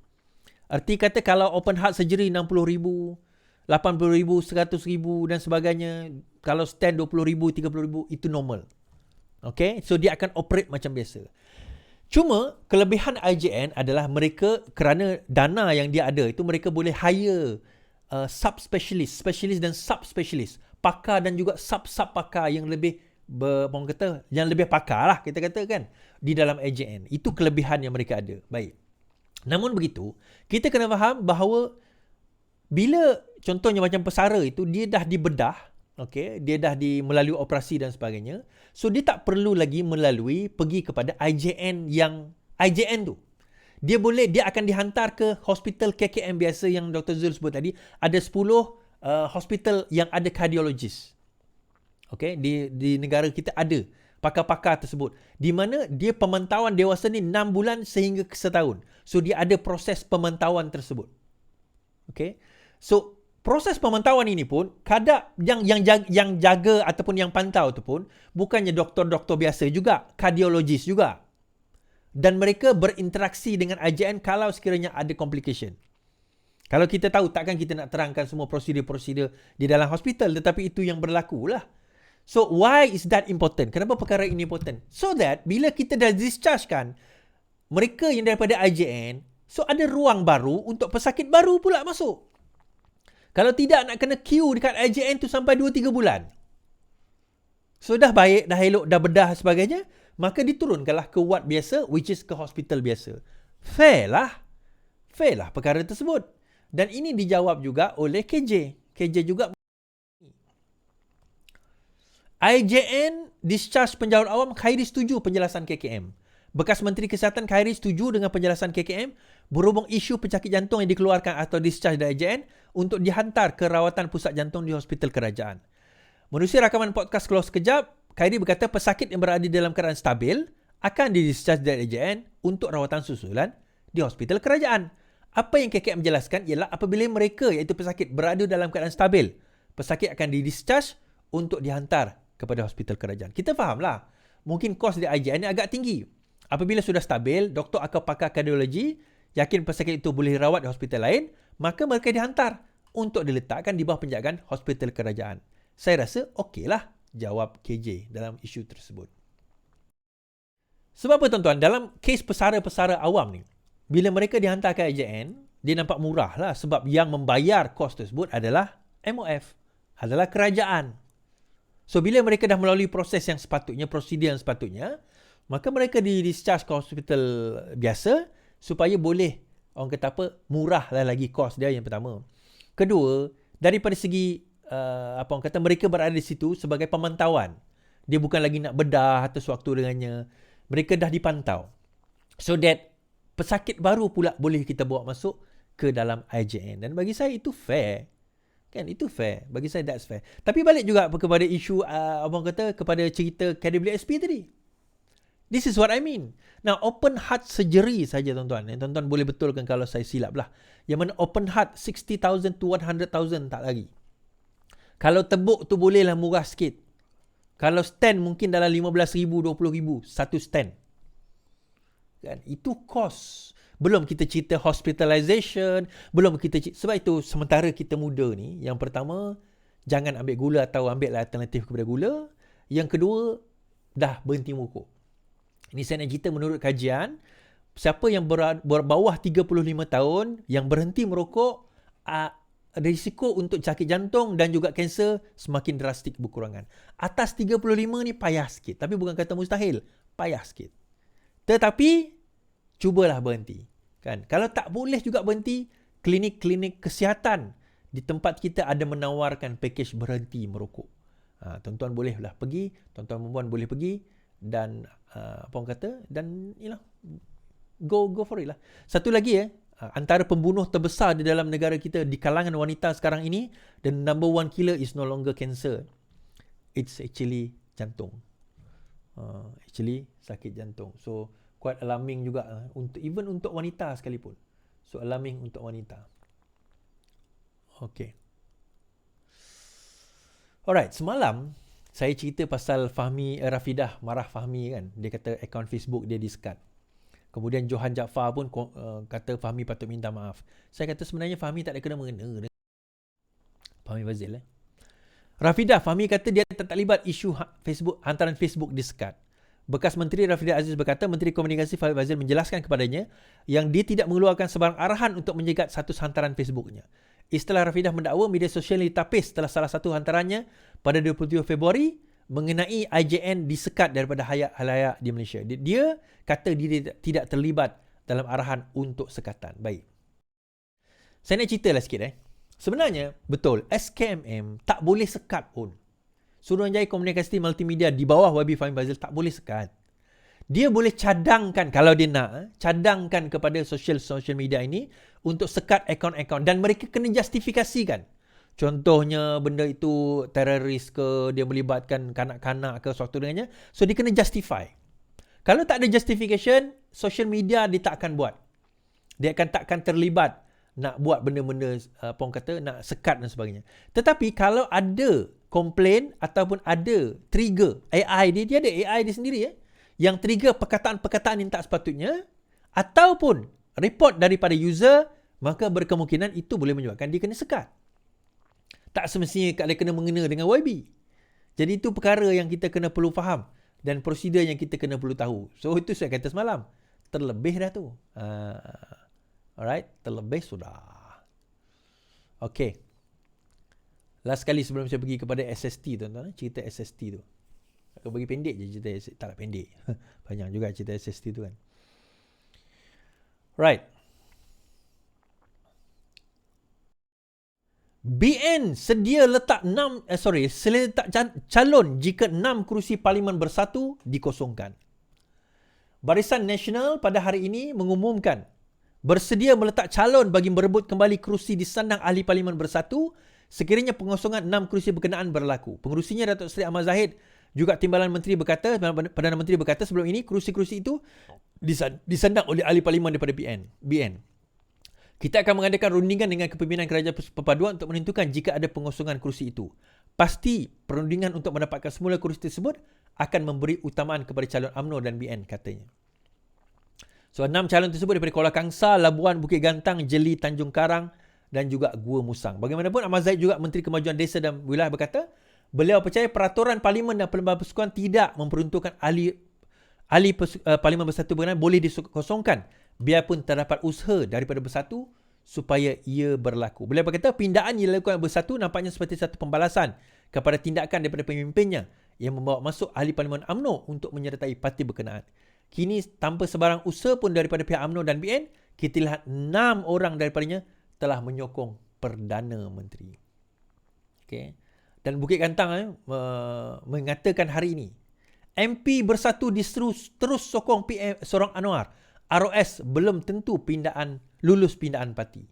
Speaker 1: Erti kata kalau open heart surgery 60,000, 80,000, 100,000 dan sebagainya. Kalau stand 20,000, 30,000, itu normal. Okay? So, dia akan operate macam biasa. Cuma, kelebihan IJN adalah mereka, kerana dana yang dia ada, itu mereka boleh hire subspecialist, specialist dan subspecialist. Pakar dan juga sub-sub pakar yang lebih, yang lebih pakar lah, kita kata kan, di dalam IJN. Itu kelebihan yang mereka ada. Baik. Namun begitu, kita kena faham bahawa bila contohnya macam pesara itu, dia dah dibedah, okay, dia dah melalui operasi dan sebagainya, so dia tak perlu lagi pergi kepada IJN yang IJN tu. Dia akan dihantar ke hospital KKM biasa yang Dr. Zul sebut tadi. Ada 10 hospital yang ada cardiologist. Okay, di negara kita ada pakar-pakar tersebut. Di mana dia pemantauan dewasa ni 6 bulan sehingga ke setahun. So, dia ada proses pemantauan tersebut. Okay. So, proses pemantauan ini pun, kadang yang jaga ataupun yang pantau tu pun, bukannya doktor-doktor biasa juga, kardiologis juga. Dan mereka berinteraksi dengan IJN kalau sekiranya ada complication. Kalau kita tahu, takkan kita nak terangkan semua prosedur-prosedur di dalam hospital, tetapi itu yang berlaku lah. So, why is that important? Kenapa perkara ini important? So that, bila kita dah discharge kan, mereka yang daripada IJN, so ada ruang baru untuk pesakit baru pula masuk. Kalau tidak, nak kena queue dekat IJN tu sampai 2-3 bulan. So, dah baik, dah elok, dah bedah sebagainya, maka diturunkanlah ke ward biasa, which is ke hospital biasa. Fair lah perkara tersebut. Dan ini dijawab juga oleh KJ. KJ juga. IJN discharge penjawat awam, Khairi setuju penjelasan KKM. Bekas Menteri Kesihatan Khairi setuju dengan penjelasan KKM berhubung isu penyakit jantung yang dikeluarkan atau discharge dari IJN untuk dihantar ke rawatan pusat jantung di hospital kerajaan. Menerusi rakaman podcast Keluar Sekejap, Khairi berkata pesakit yang berada dalam keadaan stabil akan di-discharge dari IJN untuk rawatan susulan di hospital kerajaan. Apa yang KKM menjelaskan ialah apabila mereka iaitu pesakit berada dalam keadaan stabil, pesakit akan di-discharge untuk dihantar kepada hospital kerajaan. Kita fahamlah, mungkin kos di IJN ni agak tinggi. Apabila sudah stabil, doktor atau pakar kardiologi yakin pesakit itu boleh dirawat di hospital lain, maka mereka dihantar untuk diletakkan di bawah penjagaan hospital kerajaan. Saya rasa okeylah jawab KJ dalam isu tersebut. Sebab apa tuan-tuan, dalam kes pesara-pesara awam ni, bila mereka dihantar ke IJN, dia nampak murah lah sebab yang membayar kos tersebut adalah MOF, adalah kerajaan. So, bila mereka dah melalui proses yang sepatutnya, prosedur yang sepatutnya, maka mereka di-discharge ke hospital biasa supaya boleh, orang kata apa, murah lah lagi kos dia yang pertama. Kedua, daripada segi, orang kata mereka berada di situ sebagai pemantauan. Dia bukan lagi nak bedah atau sewaktu dengannya. Mereka dah dipantau. So that pesakit baru pula boleh kita bawa masuk ke dalam IJN. Dan bagi saya itu fair. Kan, itu fair. Bagi saya that's fair. Tapi balik juga kepada isu, kepada cerita KWSP tadi. This is what I mean. Now, open heart surgery saja tuan-tuan. Tuan-tuan boleh betulkan kalau saya silap lah. Yang mana open heart 60,000 to 100,000 tak lagi. Kalau tebuk tu bolehlah murah sikit. Kalau stand mungkin dalam 15,000, 20,000 satu stand. Kan? Itu kos. Belum kita cerita hospitalization, belum kita cerita, sebab itu sementara kita muda ni, yang pertama, jangan ambil gula atau ambil alternatif kepada gula. Yang kedua, dah berhenti merokok. Ini saya nak cerita menurut kajian, siapa yang berbawah 35 tahun yang berhenti merokok, risiko untuk sakit jantung dan juga kanser semakin drastik berkurangan. Atas 35 ni payah sikit, tapi bukan kata mustahil, payah sikit. Tetapi cubalah berhenti. Kan? Kalau tak boleh juga berhenti, klinik-klinik kesihatan di tempat kita ada menawarkan pakej berhenti merokok. Tuan-tuan bolehlah pergi, tuan-tuan perempuan boleh pergi dan dan go for it lah. Satu lagi antara pembunuh terbesar di dalam negara kita di kalangan wanita sekarang ini, the number one killer is no longer cancer. It's actually jantung. Actually sakit jantung. So quite alarming juga even untuk wanita sekalipun. So alarming untuk wanita. Okay. Alright, semalam saya cerita pasal Fahmi Rafidah marah Fahmi kan. Dia kata akaun Facebook dia di-skat. Kemudian Johan Jaafar pun kata Fahmi patut minta maaf. Saya kata sebenarnya Fahmi tak ada kena-mengena. Fahmi Fazil Rafidah, Fahmi kata dia tak terlibat isu Facebook, hantaran Facebook di-skat. Bekas Menteri Rafidah Aziz berkata Menteri Komunikasi Fahmi Fazil menjelaskan kepadanya yang dia tidak mengeluarkan sebarang arahan untuk menjegat satu hantaran Facebooknya. Istilah Rafidah mendakwa media sosial ditapis setelah salah satu hantarannya pada 27 Februari mengenai IJN disekat daripada halayak di Malaysia. Dia kata dia tidak terlibat dalam arahan untuk sekatan. Baik. Saya nak ceritalah sikit. Sebenarnya, betul, SKMM tak boleh sekat pun. Suruhanjaya Komunikasi Multimedia di bawah YB Fahmi Fazil tak boleh sekat. Dia boleh cadangkan, kalau dia nak, cadangkan kepada social media ini untuk sekat akaun-akaun. Dan mereka kena justifikasikan. Contohnya benda itu teroris ke, dia melibatkan kanak-kanak ke, sesuatu dengannya. So dia kena justify. Kalau tak ada justification, social media dia tak akan buat. Dia akan takkan terlibat nak buat benda-benda apa orang kata, nak sekat dan sebagainya. Tetapi kalau ada komplain ataupun ada trigger AI dia ada AI dia sendiri yang trigger perkataan-perkataan yang tak sepatutnya ataupun report daripada user, maka berkemungkinan itu boleh menyebabkan dia kena sekat. Tak semestinya dia kena mengena dengan YB. Jadi itu perkara yang kita kena perlu faham dan prosedur yang kita kena perlu tahu. So itu saya kata semalam. Terlebih dah tu. Alright, terlebih sudah. Okay. Last kali sebelum saya pergi kepada SST tuan-tuan, cerita SST tu. Aku bagi pendek je cerita SST. Taklah pendek. Panjang juga cerita SST tu kan. Right. BN sedia letak calon jika 6 kerusi parlimen bersatu dikosongkan. Barisan Nasional pada hari ini mengumumkan bersedia meletak calon bagi merebut kembali kerusi di sandang ahli parlimen bersatu sekiranya pengosongan 6 kerusi berkenaan berlaku. Pengerusinya Datuk Seri Ahmad Zahid juga Timbalan Menteri berkata, Perdana Menteri berkata sebelum ini kerusi-kerusi itu disandang oleh ahli parlimen daripada BN. Kita akan mengadakan rundingan dengan kepimpinan Kerajaan Perpaduan untuk menentukan jika ada pengosongan kerusi itu. Pasti perundingan untuk mendapatkan semula kerusi tersebut akan memberi utamaan kepada calon UMNO dan BN, katanya. So, 6 calon tersebut daripada Kuala Kangsar, Labuan, Bukit Gantang, Jeli, Tanjung Karang dan juga Gua Musang. Bagaimanapun, Ahmad Zahid juga Menteri Kemajuan Desa dan Wilayah berkata, beliau percaya peraturan Parlimen dan Perlembagaan Persekutuan tidak memperuntukkan ahli Parlimen Bersatu berkenaan boleh dikosongkan biarpun terdapat usaha daripada Bersatu supaya ia berlaku. Beliau berkata pindaan yang dilakukan Bersatu nampaknya seperti satu pembalasan kepada tindakan daripada pemimpinnya yang membawa masuk ahli Parlimen UMNO untuk menyertai parti berkenaan. Kini tanpa sebarang usaha pun daripada pihak UMNO dan BN, kita lihat 6 orang daripadanya telah menyokong Perdana Menteri. Okay. Dan Bukit Gantang mengatakan hari ini MP Bersatu terus sokong PM Sorong Anwar. ROS belum tentu lulus pindaan parti.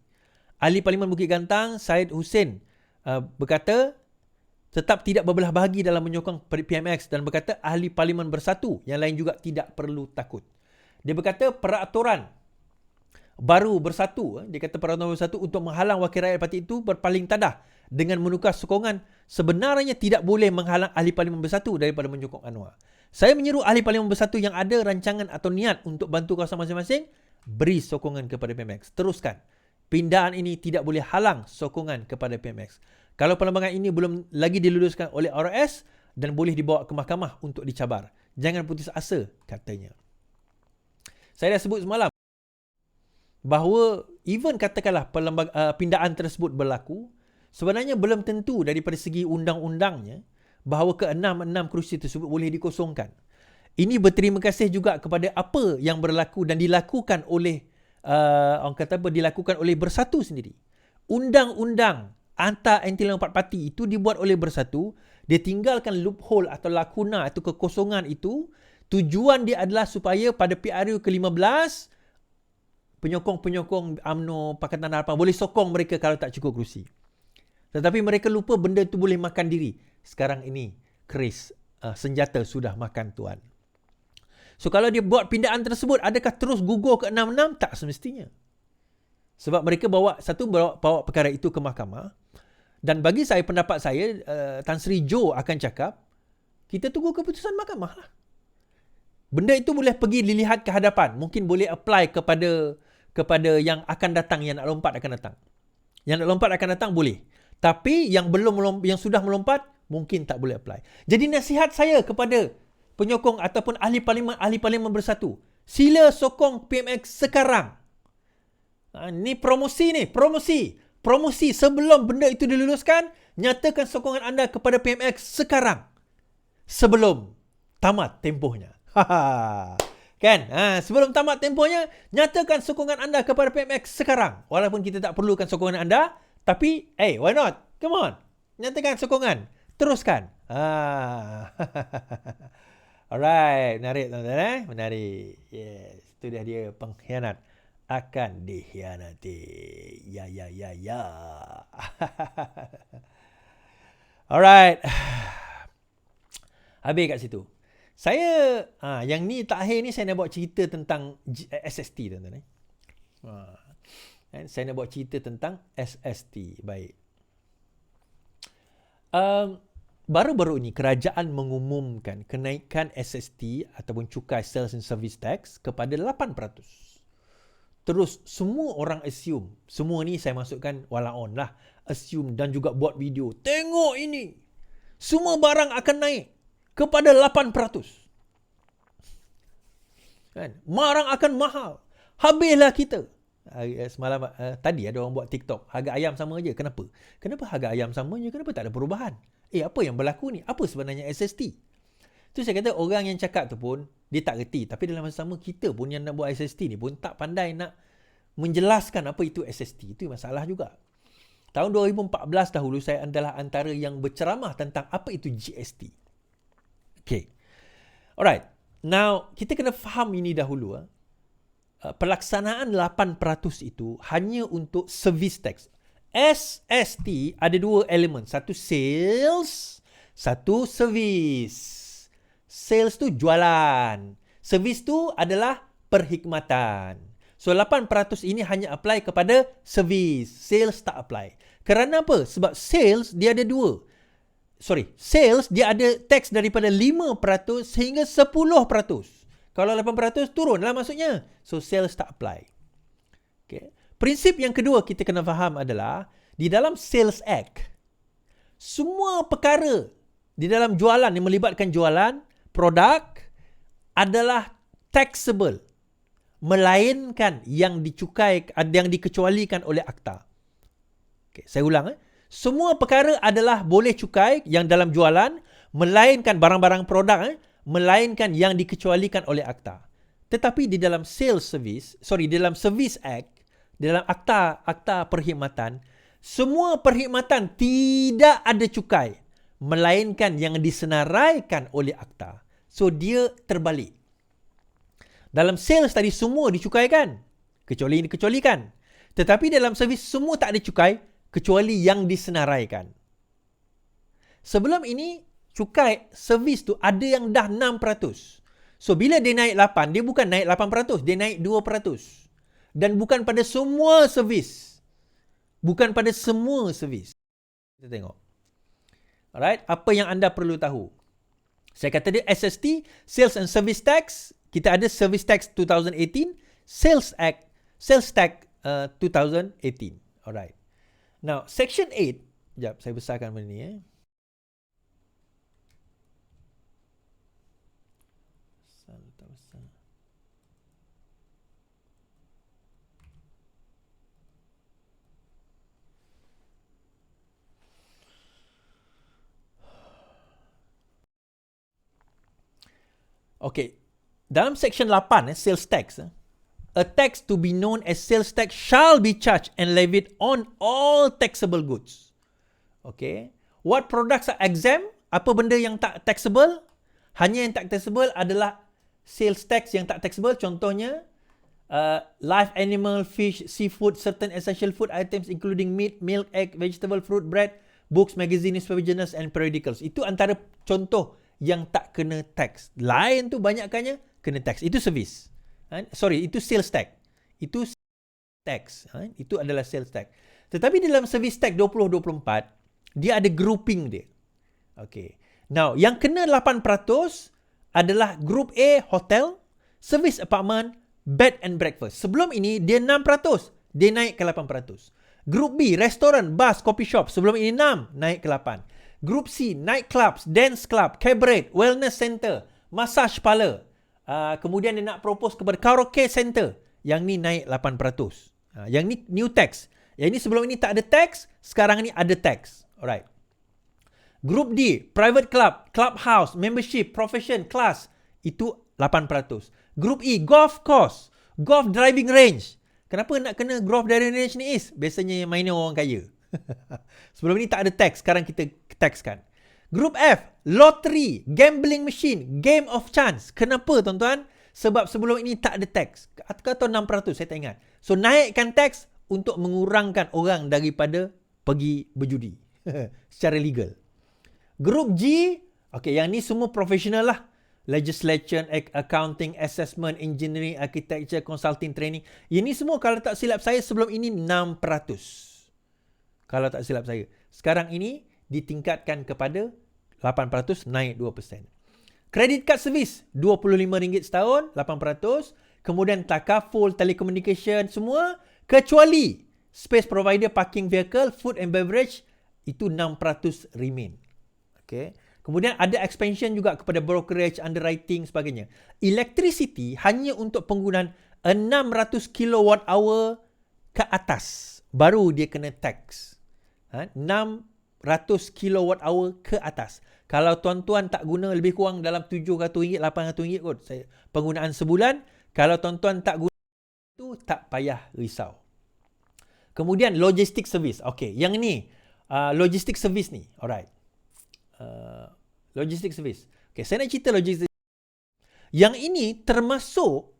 Speaker 1: Ahli Parlimen Bukit Gantang, Syed Hussein berkata tetap tidak berbelah bahagi dalam menyokong PMX dan berkata ahli Parlimen Bersatu yang lain juga tidak perlu takut. Dia berkata peraturan baru Bersatu, dia kata peraturan Bersatu untuk menghalang wakil rakyat parti itu berpaling tadah dengan menukar sokongan sebenarnya tidak boleh menghalang ahli Parlimen Bersatu daripada menyokong Anwar. Saya menyeru ahli Parlimen Bersatu yang ada rancangan atau niat untuk bantu kawasan masing-masing, beri sokongan kepada PMX. Teruskan. Pindaan ini tidak boleh halang sokongan kepada PMX. Kalau perlembagaan ini belum lagi diluluskan oleh ROS dan boleh dibawa ke mahkamah untuk dicabar. Jangan putus asa, katanya. Saya dah sebut semalam bahawa even katakanlah pindaan tersebut berlaku, sebenarnya belum tentu daripada segi undang-undangnya bahawa ke-6 kerusi tersebut boleh dikosongkan. Ini berterima kasih juga kepada apa yang berlaku dan dilakukan oleh dilakukan oleh Bersatu sendiri. Undang-undang anti-lompat parti itu dibuat oleh Bersatu, dia tinggalkan loophole atau lakuna atau kekosongan itu. Tujuan dia adalah supaya pada PRU ke-15 penyokong-penyokong UMNO Pakatan Harapan boleh sokong mereka kalau tak cukup kerusi. Tetapi mereka lupa benda itu boleh makan diri. Sekarang ini, keris, senjata sudah makan tuan. So, kalau dia buat pindaan tersebut, adakah terus gugur ke 6-6? Tak semestinya. Sebab mereka bawa perkara itu ke mahkamah. Dan bagi saya, pendapat saya, Tan Sri Jo akan cakap, kita tunggu keputusan mahkamah lah. Benda itu boleh pergi dilihat ke hadapan. Mungkin boleh apply kepada yang akan datang, yang nak lompat akan datang. Yang nak lompat akan datang boleh. Tapi yang sudah melompat, mungkin tak boleh apply. Jadi nasihat saya kepada penyokong ataupun ahli parlimen Bersatu, sila sokong PMX sekarang. Ni promosi sebelum benda itu diluluskan, nyatakan sokongan anda kepada PMX sekarang sebelum tamat tempohnya. Kan? Sebelum tamat tempohnya, nyatakan sokongan anda kepada PMX sekarang. Walaupun kita tak perlukan sokongan anda, tapi why not? Come on. Nyatakan sokongan. Teruskan. Alright, menarik tuan-tuan. Menarik. Yes, itu dia pengkhianat akan dikhianati. Ya. Alright. Habis kat situ. Saya, yang ni terakhir ni saya nak buat cerita tentang SST tuan-tuan. Saya nak buat cerita tentang SST. Baik. Baru-baru ini kerajaan mengumumkan kenaikan SST ataupun cukai Sales and Service Tax kepada 8%. Terus semua orang assume, semua ni saya masukkan walaon lah, assume dan juga buat video. Tengok ini, semua barang akan naik kepada 8%. Kan? Barang akan mahal. Habislah kita. Semalam tadi ada orang buat TikTok, harga ayam sama je. Kenapa? Kenapa harga ayam sama je? Kenapa tak ada perubahan? Apa yang berlaku ni? Apa sebenarnya SST? Tu saya kata orang yang cakap tu pun dia tak reti, tapi dalam masa sama kita pun yang nak buat SST ni pun tak pandai nak menjelaskan apa itu SST. Itu masalah juga. Tahun 2014 dahulu saya adalah antara yang berceramah tentang apa itu GST. Okay. Alright. Now, kita kena faham ini dahulu. Pelaksanaan 8% itu hanya untuk service tax. SST ada dua elemen. Satu sales, satu service. Sales tu jualan. Service tu adalah perkhidmatan. So 8% ini hanya apply kepada service. Sales tak apply. Kerana apa? Sebab sales dia ada dua. Sales dia ada tax daripada 5% sehingga 10%. Kalau 8% turunlah maksudnya. So sales tak apply. Okay. Prinsip yang kedua kita kena faham adalah di dalam Sales Act, semua perkara di dalam jualan yang melibatkan jualan produk adalah taxable, melainkan yang dicukai, yang dikecualikan oleh akta. Okay, saya ulang. Semua perkara adalah boleh cukai yang dalam jualan, melainkan barang-barang produk, melainkan yang dikecualikan oleh akta. Tetapi di dalam di dalam Service Act, di dalam akta perkhidmatan, semua perkhidmatan tidak ada cukai, melainkan yang disenaraikan oleh akta. So dia terbalik. Dalam sales tadi semua dicukaikan, kecuali yang dikecualikan. Tetapi dalam servis semua tak ada cukai, kecuali yang disenaraikan. Sebelum ini, cukai servis tu ada yang dah 6%. So bila dia naik 8, dia bukan naik 8%, dia naik 2%. Dan bukan pada semua servis. Bukan pada semua servis. Kita tengok. Alright, apa yang anda perlu tahu? Saya kata dia SST, Sales and Service Tax. Kita ada Service Tax 2018, Sales Tax 2018. Alright. Now, Section 8. Sekejap, saya besarkan benda ni. Okay. Dalam Section 8, Sales Tax, a tax to be known as sales tax shall be charged and levied on all taxable goods. Okay. What products are exempt? Apa benda yang tak taxable? Hanya yang tak taxable adalah sales tax yang tak taxable. Contohnya, live animal, fish, seafood, certain essential food items including meat, milk, egg, vegetable, fruit, bread, books, magazine, newspaper, journals and periodicals. Itu antara contoh yang tak kena tax. Lain tu banyakkannya kena tax. Itu service. Itu sales tax. Itu tax. Itu adalah sales tax. Tetapi dalam service tax 2024, dia ada grouping dia. Okay. Now, yang kena 8% adalah group A, hotel, service apartment, bed and breakfast. Sebelum ini, dia 6%. Dia naik ke 8%. Group B, restoran, bus, coffee shop. Sebelum ini 6, naik ke 8. Group C, nightclubs, dance club, cabaret, wellness center, massage parlour. Kemudian dia nak propose kepada karaoke center. Yang ni naik 8%. Yang ni new tax. Yang ni sebelum ini tak ada tax, sekarang ni ada tax. Alright. Group D, private club, clubhouse, membership, profession, class. Itu 8%. Group E, golf course, golf driving range. Kenapa nak kena golf driving range ni is? Biasanya yang mainnya orang kaya. Sebelum ni tak ada tax, sekarang kita taxkan. Group F, lottery, gambling machine, game of chance. Kenapa tuan-tuan? Sebab sebelum ini tak ada tax. Atau 6%, saya tak ingat. So naikkan tax untuk mengurangkan orang daripada pergi berjudi secara legal. Grup G, okay, yang ni semua profesional lah. Legislation, accounting, assessment, engineering, architecture, consulting, training. Ini semua kalau tak silap saya sebelum ini 6%. Kalau tak silap saya. Sekarang ini ditingkatkan kepada 8%, naik 2%. Credit card service, RM25 setahun, 8%. Kemudian takaful, telecommunication, semua. Kecuali space provider, parking vehicle, food and beverage, itu 6% remain. Okay. Kemudian ada expansion juga kepada brokerage, underwriting, sebagainya. Electricity hanya untuk penggunaan 600 kWh ke atas. Baru dia kena tax. 600 kWh ke atas. Kalau tuan-tuan tak guna lebih kurang dalam RM700, RM800 kot penggunaan sebulan. Kalau tuan-tuan tak guna itu, tak payah risau. Kemudian logistic service. Okay, yang ni logistic service ni. Alright. Logistic service. Okay, saya nak cerita logistic. Yang ini termasuk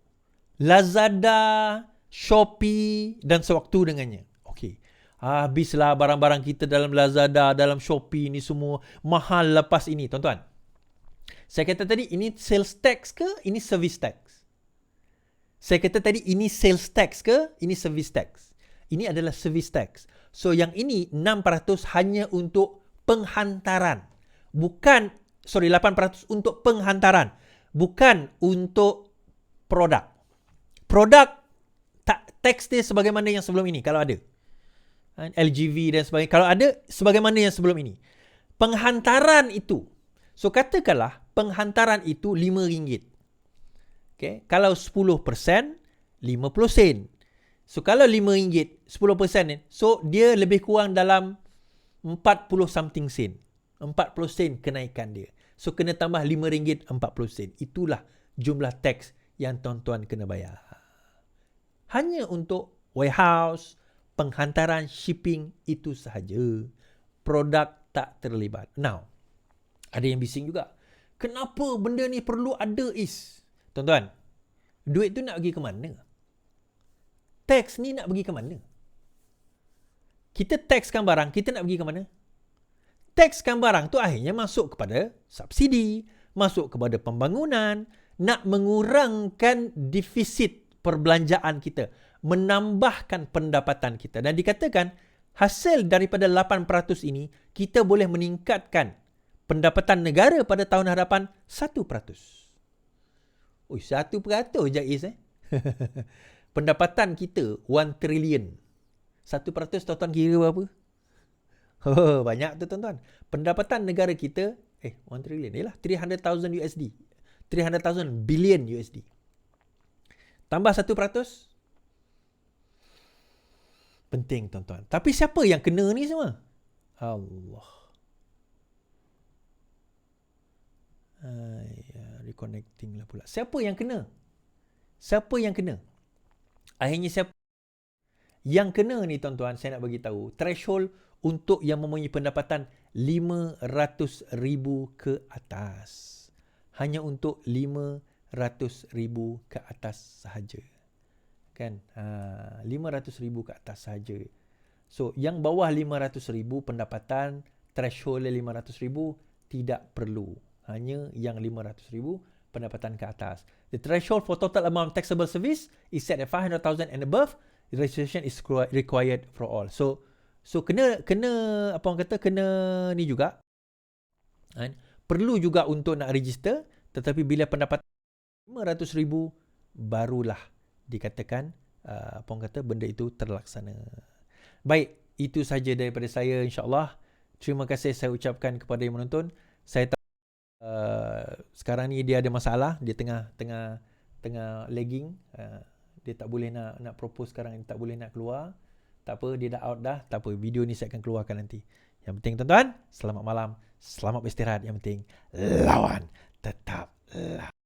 Speaker 1: Lazada, Shopee dan sewaktu dengannya. Okay. Habislah barang-barang kita dalam Lazada, dalam Shopee ni semua mahal lepas ini, tuan-tuan. Saya kata tadi ini sales tax ke ini service tax? Saya kata tadi ini sales tax ke ini service tax? Ini adalah service tax. So yang ini 6% hanya untuk penghantaran. Bukan, 8% untuk penghantaran. Bukan untuk produk. Produk tak tax dia sebagaimana yang sebelum ini kalau ada. LGV dan sebagainya. Kalau ada, sebagaimana yang sebelum ini. Penghantaran itu. So, katakanlah penghantaran itu RM5. Okay. Kalau 10%, 50 sen. So, kalau RM5, 10%, so dia lebih kurang dalam 40 something sen. 40 sen kenaikan dia. So, kena tambah RM5, 40 sen. Itulah jumlah tax yang tuan-tuan kena bayar. Hanya untuk warehouse, penghantaran, shipping, itu sahaja. Produk tak terlibat. Now, ada yang bising juga. Kenapa benda ni perlu ada is? Tuan-tuan, duit tu nak pergi ke mana? Tax ni nak pergi ke mana? Kita taxkan barang, kita nak pergi ke mana? Taxkan barang tu akhirnya masuk kepada subsidi, masuk kepada pembangunan, nak mengurangkan defisit perbelanjaan kita, menambahkan pendapatan kita. Dan dikatakan hasil daripada 8% ini kita boleh meningkatkan pendapatan negara pada tahun hadapan 1%. Oh, 1% je is pendapatan kita 1 trillion. 1% tuan-tuan kira berapa? Oh, banyak tu tuan-tuan. Pendapatan negara kita 1 trillion ialah 300,000 USD. 300,000 billion USD. Tambah 1%. Penting tuan-tuan. Tapi siapa yang kena ni semua? Allah. Reconnecting lah pula. Siapa yang kena? Siapa yang kena? Akhirnya siapa? Yang kena ni tuan-tuan, saya nak bagi tahu. Threshold untuk yang mempunyai pendapatan 500,000 ke atas. Hanya untuk 500,000 ke atas sahaja. Kan? 500,000 ke atas sahaja. So, yang bawah 500,000 pendapatan, threshold 500,000 tidak perlu. Hanya yang 500,000 pendapatan ke atas. The threshold for total amount taxable service is set at 500,000 and above. Registration is required for all. So kena apa orang kata, kena ni juga. Perlu juga untuk nak register, tetapi bila pendapatan 500,000 barulah dikatakan apa orang kata benda itu terlaksana. Baik, itu saja daripada saya, insya-Allah. Terima kasih saya ucapkan kepada yang menonton. Saya tahu sekarang ni dia ada masalah, dia tengah lagging, dia tak boleh nak propose sekarang, dia tak boleh nak keluar. Tak apa, dia dah out dah. Tak apa, video ni saya akan keluarkan nanti. Yang penting tuan-tuan, selamat malam, selamat beristirahat. Yang penting lawan tetap lawan.